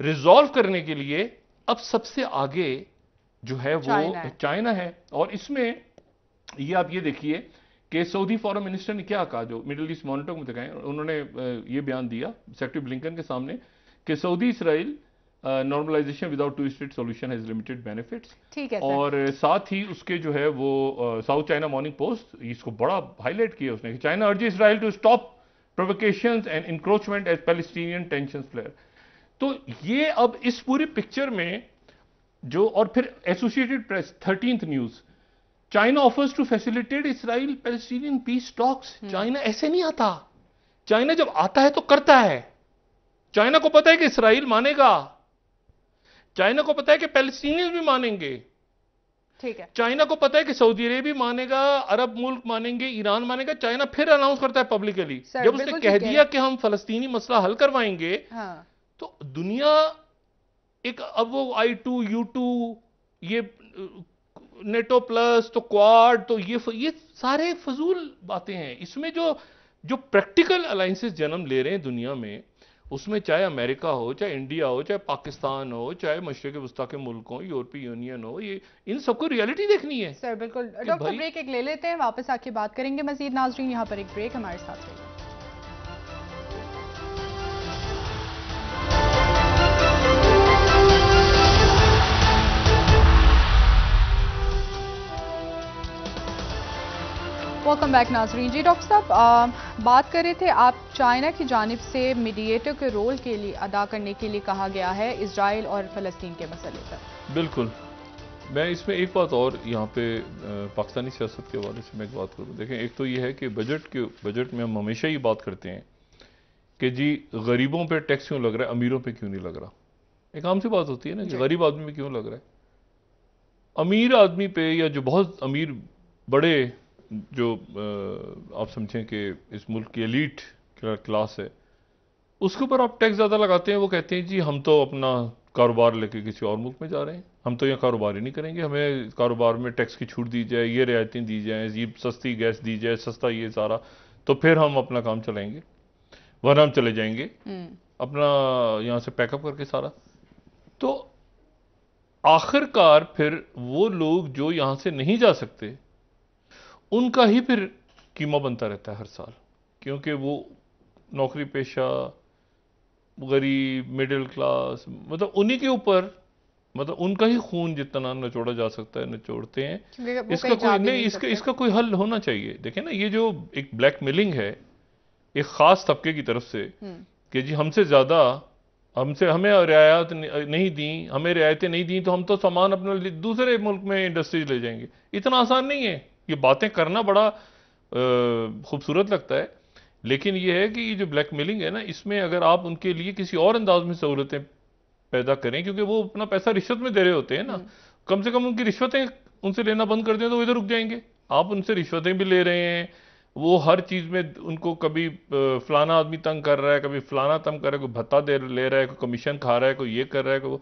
रिजॉल्व करने के लिए अब सबसे आगे जो है वो चाइना है। और इसमें ये आप ये देखिए कि सऊदी फॉरेन मिनिस्टर ने क्या कहा, जो मिडिल ईस्ट मॉनिटर में दिखाएं, उन्होंने ये बयान दिया सेक्रेटरी ब्लिंकन के सामने कि Saudi Israel normalisation without 2 state solution has limited benefits. ठीक है और साथ ही उसके जो है वो साउथ चाइना मॉर्निंग पोस्ट इसको बड़ा हाईलाइट किया उसने कि China urge Israel to stop provocations and encroachment as Palestinian tensions flare. तो ये अब इस पूरी पिक्चर में जो, और फिर associated press 13th news, China offers to facilitate Israel Palestinian peace talks. China ऐसे नहीं आता, चाइना जब आता है तो करता है। चाइना को पता है कि इसराइल मानेगा, चाइना को पता है कि पैलेस्टीनियंस भी मानेंगे, ठीक है, चाइना को पता है कि सऊदी अरेबिया मानेगा, अरब मुल्क मानेंगे, ईरान मानेगा। चाइना फिर अनाउंस करता है पब्लिकली, जब उसने कह दिया कि हम फलस्तीनी मसला हल करवाएंगे, हाँ। तो दुनिया एक, अब वो I2 U2 ये नेटो प्लस तो क्वाड, तो ये सारे फजूल बातें हैं। इसमें जो प्रैक्टिकल अलायंसेस जन्म ले रहे हैं दुनिया में, उसमें चाहे अमेरिका हो, चाहे इंडिया हो, चाहे पाकिस्तान हो, चाहे मशरिक वस्ता के मुल्क हो, यूरोपीय यूनियन हो, ये इन सबको रियलिटी देखनी है। सर बिल्कुल। डॉक्टर ब्रेक एक ले लेते हैं, वापस आके बात करेंगे मजीद। नाजरीन यहाँ पर एक ब्रेक, हमारे साथ रहिए। वेलकम बैक नाजरीन। जी डॉक्टर साहब, बात कर रहे थे आप, चाइना की जानिब से मीडिएटर के रोल के लिए अदा करने के लिए कहा गया है इजराइल और फलस्तीन के मसले पर। बिल्कुल, मैं इसमें एक बात और यहाँ पे पाकिस्तानी सियासत के हवाले से मैं एक बात करूँ। देखें, एक तो ये है कि बजट में हम हमेशा ही बात करते हैं कि जी गरीबों पे टैक्स क्यों लग रहा है, अमीरों पे क्यों नहीं लग रहा। एक आम सी बात होती है ना कि गरीब आदमी पे क्यों लग रहा है, अमीर आदमी पे, या जो बहुत अमीर बड़े जो आप समझें कि इस मुल्क की एलीट क्लास है, उसके ऊपर आप टैक्स ज़्यादा लगाते हैं। वो कहते हैं जी हम तो अपना कारोबार लेके किसी और मुल्क में जा रहे हैं, हम तो यहाँ कारोबार ही नहीं करेंगे, हमें कारोबार में टैक्स की छूट दी जाए, ये रियायतें दी जाएँ, ये सस्ती गैस दी जाए, सस्ता ये सारा, तो फिर हम अपना काम चलाएंगे, वरना हम चले जाएंगे अपना यहाँ से पैकअप करके सारा। तो आखिरकार फिर वो लोग जो यहाँ से नहीं जा सकते, उनका ही फिर कीमा बनता रहता है हर साल, क्योंकि वो नौकरी पेशा, गरीब, मिडिल क्लास, मतलब उन्हीं के ऊपर, मतलब उनका ही खून जितना नचोड़ा जा सकता है नचोड़ते हैं। इसका कोई नहीं, इसका कोई हल होना चाहिए। देखें ना, ये जो एक ब्लैकमेलिंग है एक खास तबके की तरफ से कि जी हमसे ज्यादा, हमें रियायत नहीं दी, हमें रियायतें नहीं दी, तो हम तो सामान अपने दूसरे मुल्क में इंडस्ट्रीज ले जाएंगे। इतना आसान नहीं है। ये बातें करना बड़ा खूबसूरत लगता है, लेकिन ये है कि ये जो ब्लैकमेलिंग है ना, इसमें अगर आप उनके लिए किसी और अंदाज में सहूलतें पैदा करें, क्योंकि वो अपना पैसा रिश्वत में दे रहे होते हैं ना। कम से कम उनकी रिश्वतें उनसे लेना बंद कर दें तो वो इधर रुक जाएंगे। आप उनसे रिश्वतें भी ले रहे हैं, वो हर चीज़ में उनको कभी फलाना आदमी तंग कर रहा है, कभी फलाना तंग कर रहा है, कोई भत्ता दे ले रहा है, कोई कमीशन खा रहा है, कोई ये कर रहा है, कोई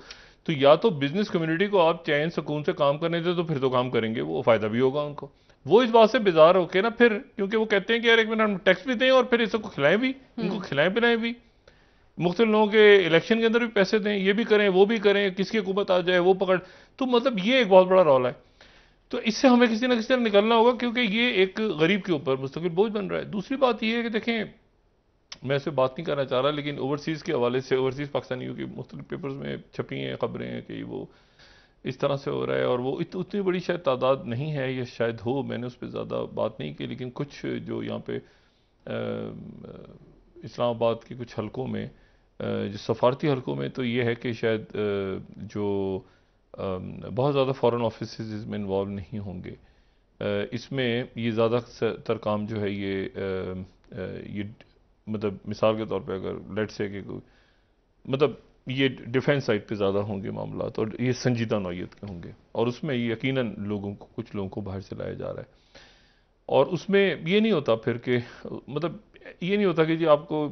तो या तो बिजनेस कम्युनिटी को आप चैन सुकून से काम करने दें तो फिर तो काम करेंगे, वो फायदा भी होगा उनको। वो इस बात से बेजार होके ना फिर, क्योंकि वो कहते हैं कि यार एक मिनट हम टैक्स भी दें और फिर इसको खिलाएं भी, इनको खिलाएं पिलाएं भी, मुख्तलिफ लोगों के इलेक्शन के अंदर भी पैसे दें, ये भी करें वो भी करें, किसकी हुकूमत आ जाए वो पकड़। तो मतलब ये एक बहुत बड़ा रौला है। तो इससे हमें किसी ना किसी तरह निकलना होगा, क्योंकि ये एक गरीब के ऊपर मुस्तकिल बोझ बन रहा है। दूसरी बात ये है कि देखें, मैं इस पर बात नहीं करना चाह रहा, लेकिन ओवरसीज़ के हवाले से ओवरसीज़ पाकिस्तानियों की मुख्तलिफ पेपर्स में छपी हैं खबरें हैं कि वो इस तरह से हो रहा है, और वो उतनी बड़ी शायद तादाद नहीं है, ये शायद हो, मैंने उस पर ज़्यादा बात नहीं की, लेकिन कुछ जो यहाँ पे इस्लामाबाद के कुछ हलकों में, जो सफारती हलकों में, तो ये है कि शायद जो बहुत ज़्यादा फ़ॉरेन ऑफिस इसमें इन्वॉल्व नहीं होंगे। इसमें ये ज़्यादातर काम जो है ये मतलब मिसाल के तौर पे अगर लेट्स से कि मतलब ये डिफेंस साइड पे ज़्यादा होंगे मामला, तो ये संजीदा नौयत के होंगे, और उसमें यकीनन कुछ लोगों को बाहर से लाया जा रहा है। और उसमें ये नहीं होता फिर कि मतलब ये नहीं होता कि जी आपको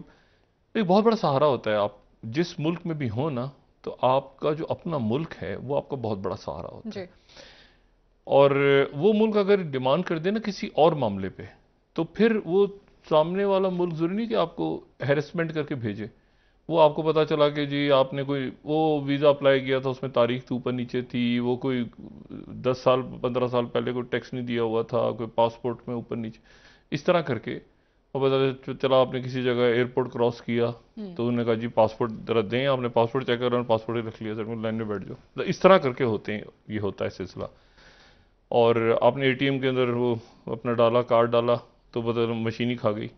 एक बहुत बड़ा सहारा होता है, आप जिस मुल्क में भी हो ना, तो आपका जो अपना मुल्क है वो आपका बहुत बड़ा सहारा होता है। और वो मुल्क अगर डिमांड कर दे ना किसी और मामले पे, तो फिर वो सामने वाला मुल्क जरूरी नहीं कि आपको हैरेसमेंट करके भेजे। वो आपको पता चला कि जी आपने कोई वो वीज़ा अप्लाई किया था, उसमें तारीख तो ऊपर नीचे थी, वो कोई 10 साल 15 साल पहले कोई टैक्स नहीं दिया हुआ था, कोई पासपोर्ट में ऊपर नीचे, इस तरह करके वो पता चला आपने किसी जगह एयरपोर्ट क्रॉस किया, तो उन्होंने कहा जी पासपोर्ट जरा दें, आपने पासपोर्ट चेक करा, पासपोर्ट ही रख लिया, सर लाइन में बैठ जाओ। तो इस तरह करके होते हैं, ये होता है सिलसिला। और आपने एटीएम के अंदर वो अपना डाला, कार्ड डाला, तो बदल मशीन ही खा गई,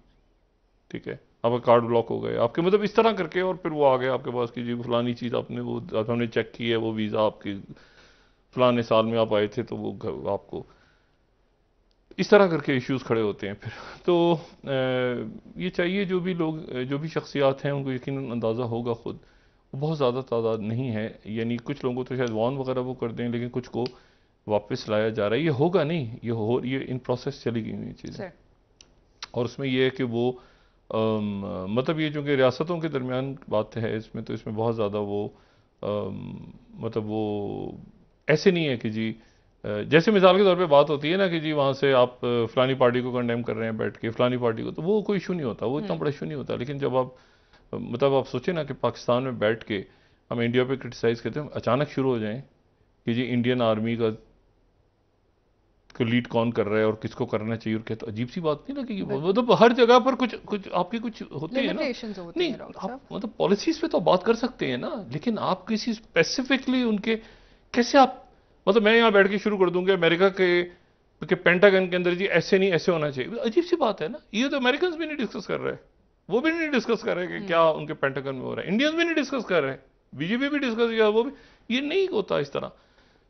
ठीक है, आपका कार्ड ब्लॉक हो गए आपके, मतलब इस तरह करके, और फिर वो आ गए आपके पास कि जी फलानी चीज़ आपने वो आपने चेक की है, वो वीज़ा आपकी फलाने साल में आप आए थे, तो वो आपको इस तरह करके इश्यूज खड़े होते हैं फिर। तो ये चाहिए जो भी लोग, जो भी शख्सियात हैं, उनको यकीनन अंदाज़ा होगा खुद, वो बहुत ज़्यादा तादाद नहीं है, यानी कुछ लोगों को तो शायद वॉन वगैरह वो कर दें, लेकिन कुछ को वापस लाया जा रहा है। ये होगा नहीं, ये इन प्रोसेस चली गई हुई चीज़ें। और उसमें यह है कि वो मतलब ये जो कि रियासतों के दरमियान बात है इसमें, तो इसमें बहुत ज़्यादा वो मतलब वो ऐसे नहीं है कि जी जैसे मिसाल के तौर पे बात होती है ना कि जी वहाँ से आप फलानी पार्टी को कंडेम कर रहे हैं बैठ के, फलानी पार्टी को, तो वो कोई इशू नहीं होता, वो इतना बड़ा इशू नहीं होता। लेकिन जब आप मतलब आप सोचें ना कि पाकिस्तान में बैठ के हम इंडिया पे क्रिटिसाइज़ करते हैं, अचानक शुरू हो जाएं कि जी इंडियन आर्मी का को लीड कौन कर रहा है और किसको करना चाहिए, और क्या, तो अजीब सी बात नहीं लगेगी। मतलब हर जगह पर कुछ आपके कुछ होते हैं ना, नहीं आप मतलब पॉलिसीज पे तो बात कर सकते हैं ना, लेकिन आप किसी स्पेसिफिकली उनके कैसे आप, मतलब मैं यहाँ बैठ के शुरू कर दूंगा अमेरिका के पेंटागन के अंदर जी ऐसे नहीं ऐसे होना चाहिए, अजीब सी बात है ना। ये तो अमेरिकन भी नहीं डिस्कस कर रहे हैं, वो भी नहीं डिस्कस कर रहे कि क्या उनके पेंटागन में हो रहा है, इंडियंस भी नहीं डिस्कस कर रहे, बीजेपी भी डिस्कस किया, वो भी, ये नहीं होता इस तरह।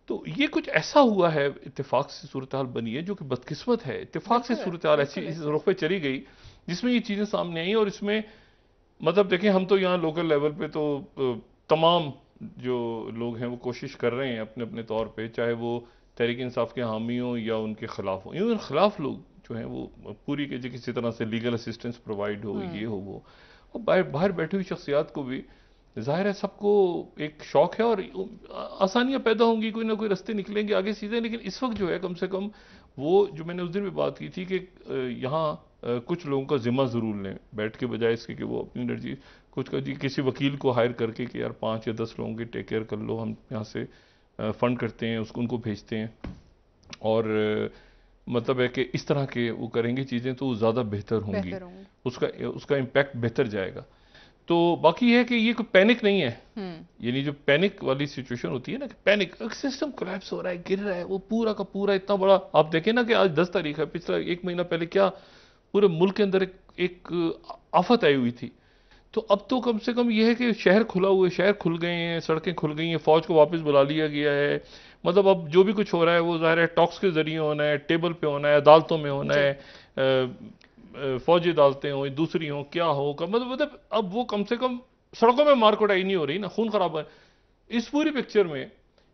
तो ये कुछ ऐसा हुआ है, इत्तेफाक से सूरत हाल बनी है, जो कि बदकिस्मत है, इत्तेफाक से सूरत हाल ऐसी इस रुख पे चली गई जिसमें ये चीज़ें सामने आई। और इसमें मतलब देखें, हम तो यहाँ लोकल लेवल पे तो तमाम जो लोग हैं वो कोशिश कर रहे हैं अपने अपने तौर पे, चाहे वो तहरीक इंसाफ के हामी हों या उनके खिलाफ हों, इवन खिलाफ लोग जो हैं वो पूरी के किसी तरह से लीगल असिस्टेंस प्रोवाइड हो, ये हो वो, और बाहर बैठी हुई शख्सियात को भी जाहिर है सबको एक शौक है, और आसानियां पैदा होंगी, कोई ना कोई रास्ते निकलेंगे आगे सीधे। लेकिन इस वक्त जो है कम से कम वो जो मैंने उस दिन भी बात की थी कि यहाँ कुछ लोगों का जिम्मा ज़रूर लें बैठ के, बजाय इसके कि वो अपनी एनर्जी कुछ का जी किसी वकील को हायर करके कि यार 5 या 10 लोगों की टेक केयर कर लो, हम यहाँ से फंड करते हैं, उनको भेजते हैं, और मतलब है कि इस तरह के वो करेंगे चीज़ें तो ज़्यादा बेहतर होंगी, उसका इम्पैक्ट बेहतर जाएगा। तो बाकी है कि ये कोई पैनिक नहीं है, यानी जो पैनिक वाली सिचुएशन होती है ना कि पैनिक सिस्टम कोलैप्स हो रहा है, गिर रहा है, वो पूरा का पूरा इतना बड़ा, आप देखें ना कि आज 10 तारीख है, पिछला 1 महीना पहले क्या पूरे मुल्क के अंदर एक आफत आई हुई थी। तो अब तो कम से कम यह है कि शहर खुला हुआ है, शहर खुल गए हैं, सड़कें खुल गई हैं, फौज को वापस बुला लिया गया है, मतलब अब जो भी कुछ हो रहा है वो ज़ाहिर है टॉक्स के जरिए होना है, टेबल पे होना है, अदालतों में होना है, फौजी अदालतें हो दूसरी हो क्या हो, मतलब अब वो कम से कम सड़कों में मार कुटाई नहीं हो रही ना, खून खराब है। इस पूरी पिक्चर में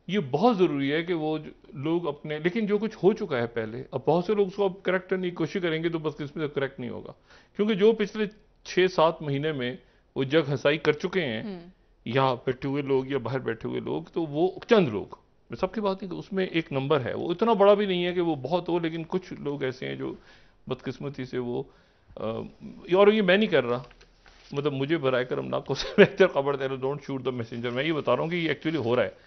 ये बहुत ज़रूरी है कि वो लोग अपने, लेकिन जो कुछ हो चुका है पहले, अब बहुत से लोग उसको अब करेक्ट करने की कोशिश करेंगे तो बस इसमें करेक्ट नहीं होगा, क्योंकि जो पिछले 6-7 महीने में वो जग हंसाई कर चुके हैं, या बैठे हुए लोग या बाहर बैठे हुए लोग, तो वो चंद लोग, मैं सबकी बात नहीं, उसमें एक नंबर है, वो इतना बड़ा भी नहीं है कि वो बहुत हो, लेकिन कुछ लोग ऐसे हैं जो बदकिस्मती से वो और ये मैं नहीं कर रहा, मतलब मुझे बराए करम ना को बेहतर खबर दे रहा, डोंट शूट द मैसेंजर, मैं ये बता रहा हूँ कि ये एक्चुअली हो रहा है।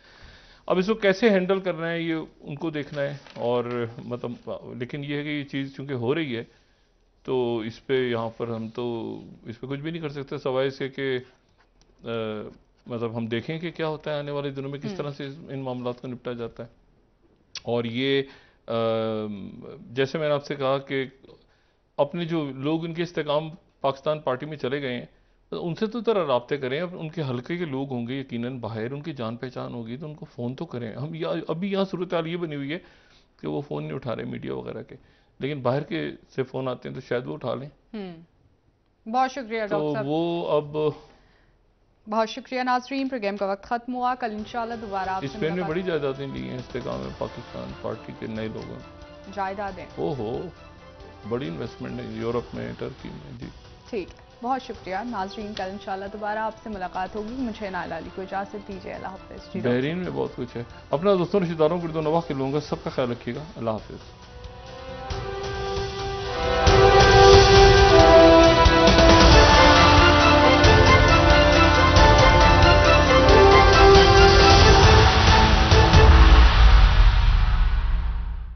अब इसको कैसे हैंडल करना है ये उनको देखना है, और मतलब लेकिन ये है कि ये चीज़ चूँकि हो रही है तो इस पे यहाँ पर हम तो इस पे कुछ भी नहीं कर सकते, सवाए इसके कि मतलब हम देखें कि क्या होता है आने वाले दिनों में, किस तरह से इन मामलों को निपटा जाता है। और ये जैसे मैंने आपसे कहा कि अपने जो लोग इनके इस्तेकाम पाकिस्तान पार्टी में चले गए हैं, तो उनसे तो तरह राब्ते करें, अब उनके हल्के के लोग होंगे यकीनन बाहर, उनकी जान पहचान होगी, तो उनको फ़ोन तो करें। हम अभी यहाँ सूरत हाल ये बनी हुई है कि वो फ़ोन नहीं उठा रहे मीडिया वगैरह के, लेकिन बाहर के से फ़ोन आते हैं तो शायद वो उठा लें। बहुत शुक्रिया डॉक्टर साहब। वो अब बहुत शुक्रिया नाजरीन, प्रोग्राम का वक्त खत्म हुआ, कल इंशाल्लाह दोबारा आपसे स्पेन में बड़ी जायदादें ली हैं इस्तेकाम में पाकिस्तान पार्टी के नए लोगों ने। जायदादें? ओहो, बड़ी इन्वेस्टमेंट है यूरोप में, टर्की में। जी ठीक, बहुत शुक्रिया नाजरीन, कल इंशाल्लाह दोबारा आपसे मुलाकात होगी। मुझे नाइला अली को इजाज़त दीजिए, अल्लाह हाफ़िज़। बहरीन में बहुत कुछ है। अपना दोस्तों रिश्तेदारों को नवाह के लूँगा, सबका ख्याल रखिएगा। अल्लाह हाफिज़।